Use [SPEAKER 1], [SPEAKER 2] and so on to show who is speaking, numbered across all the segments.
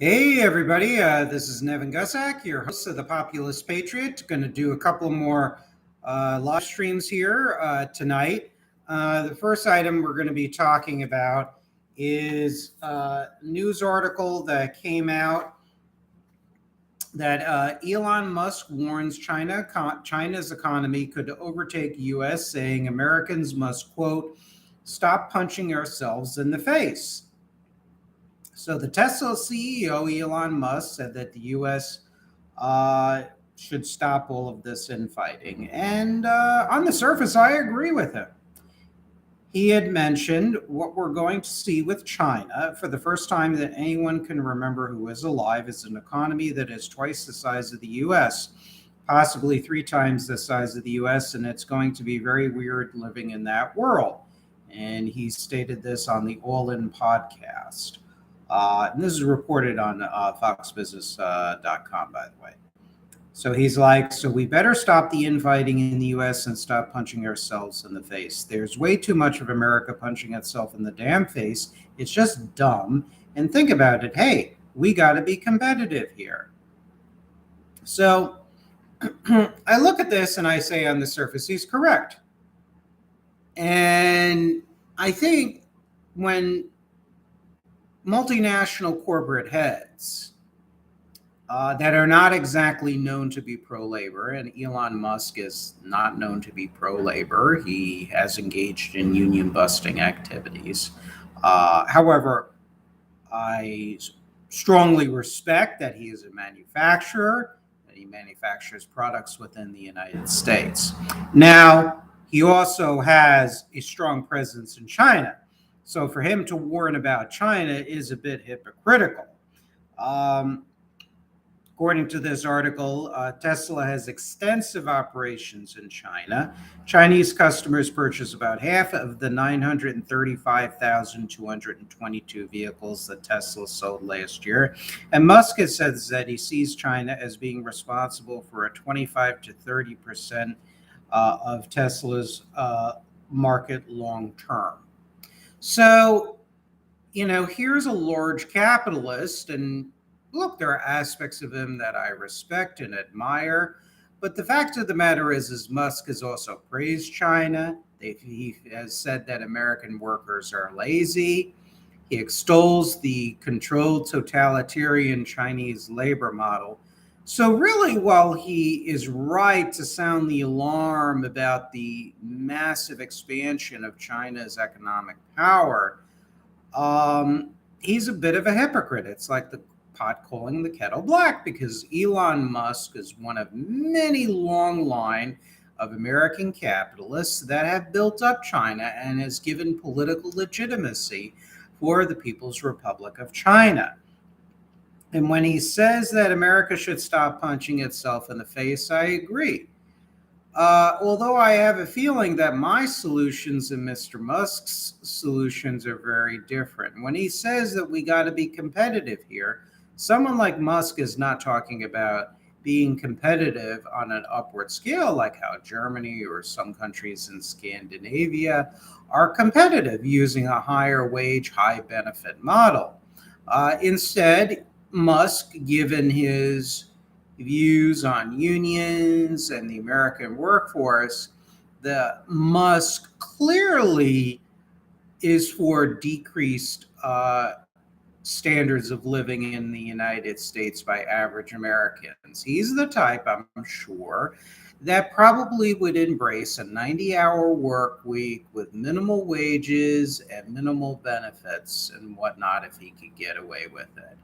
[SPEAKER 1] Hey, everybody. This is Nevin Gusak, your host of the Populist Patriot. Going to do a couple more live streams here tonight. The first item we're going to be talking about is a news article that came out that Elon Musk warns China's economy could overtake U.S., saying Americans must, quote, stop punching ourselves in the face. So the Tesla CEO, Elon Musk, said that the U.S. Should stop all of this infighting. And on the surface, I agree with him. He had mentioned what we're going to see with China for the first time that anyone can remember who is alive is an economy that is twice the size of the U.S., possibly 3 times the size of the U.S., and it's going to be very weird living in that world. And he stated this on the All In podcast. And this is reported on foxbusiness.com, by the way. So he's like, so we better stop the infighting in the U.S. and stop punching ourselves in the face. There's way too much of America punching itself in the damn face. It's just dumb. And think about it. Hey, we got to be competitive here. So I look at this and I say on the surface, he's correct. And I think when multinational corporate heads that are not exactly known to be pro-labor, and Elon Musk is not known to be pro-labor. He has engaged in union-busting activities. However, I strongly respect that he is a manufacturer, that he manufactures products within the United States. Now, he also has a strong presence in China. So for him to warn about China is a bit hypocritical. According to this article, Tesla has extensive operations in China. Chinese customers purchase about half of the 935,222 vehicles that Tesla sold last year. And Musk has said that he sees China as being responsible for a 25 to 30% of Tesla's market long term. So, here's a large capitalist, and look, there are aspects of him that I respect and admire. But the fact of the matter is Musk has also praised China. He has said that American workers are lazy. He extols the controlled totalitarian Chinese labor model. So really, while he is right to sound the alarm about the massive expansion of China's economic power, he's a bit of a hypocrite. It's like the pot calling the kettle black, because Elon Musk is one of many long line of American capitalists that have built up China and has given political legitimacy for the People's Republic of China. And when he says that America should stop punching itself in the face, I agree. Although I have a feeling that my solutions and Mr. Musk's solutions are very different. When he says that we got to be competitive here, someone like Musk is not talking about being competitive on an upward scale, like how Germany or some countries in Scandinavia are competitive using a higher wage, high benefit model. Instead, Musk, given his views on unions and the American workforce, the Musk clearly is for decreased standards of living in the United States by average Americans. He's the type, I'm sure, that probably would embrace a 90-hour work week with minimal wages and minimal benefits and whatnot if he could get away with it.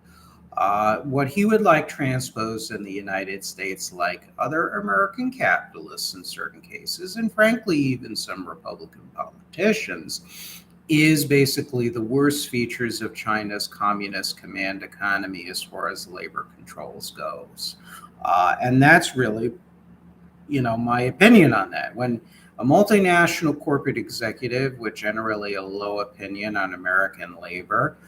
[SPEAKER 1] What he would like transposed in the United States, like other American capitalists in certain cases, and frankly, even some Republican politicians, is basically the worst features of China's communist command economy as far as labor controls goes. And that's really, my opinion on that. When a multinational corporate executive with generally a low opinion on American labor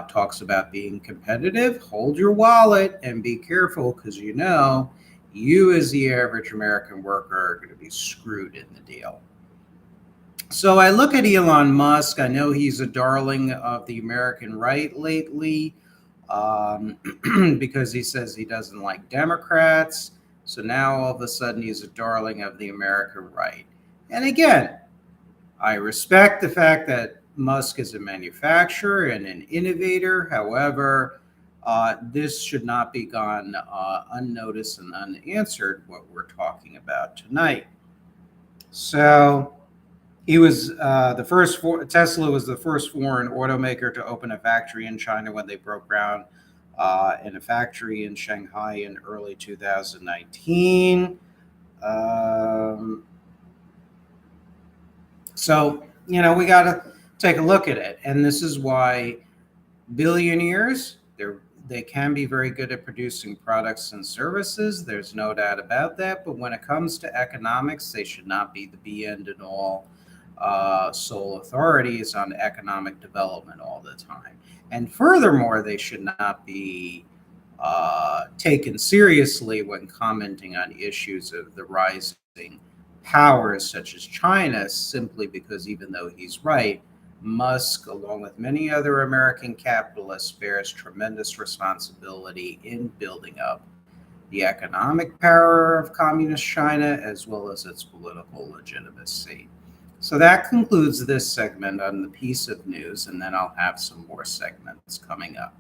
[SPEAKER 1] talks about being competitive, hold your wallet and be careful, because you as the average American worker are going to be screwed in the deal. So I look at Elon Musk. I know he's a darling of the American right lately. because he says he doesn't like Democrats. So now all of a sudden he's a darling of the American right. And again, I respect the fact that Musk is a manufacturer and an innovator. However, this should not be gone unnoticed and unanswered, what we're talking about tonight. So he was Tesla was the first foreign automaker to open a factory in China when they broke ground in a factory in Shanghai in early 2019. Um, so, we got to take a look at it. And this is why billionaires, they can be very good at producing products and services. There's no doubt about that. But when it comes to economics, they should not be the be end and all sole authorities on economic development all the time. And furthermore, they should not be taken seriously when commenting on issues of the rising powers such as China, simply because even though he's right, Musk, along with many other American capitalists, bears tremendous responsibility in building up the economic power of communist China as well as its political legitimacy. So that concludes this segment on the piece of news, and then I'll have some more segments coming up.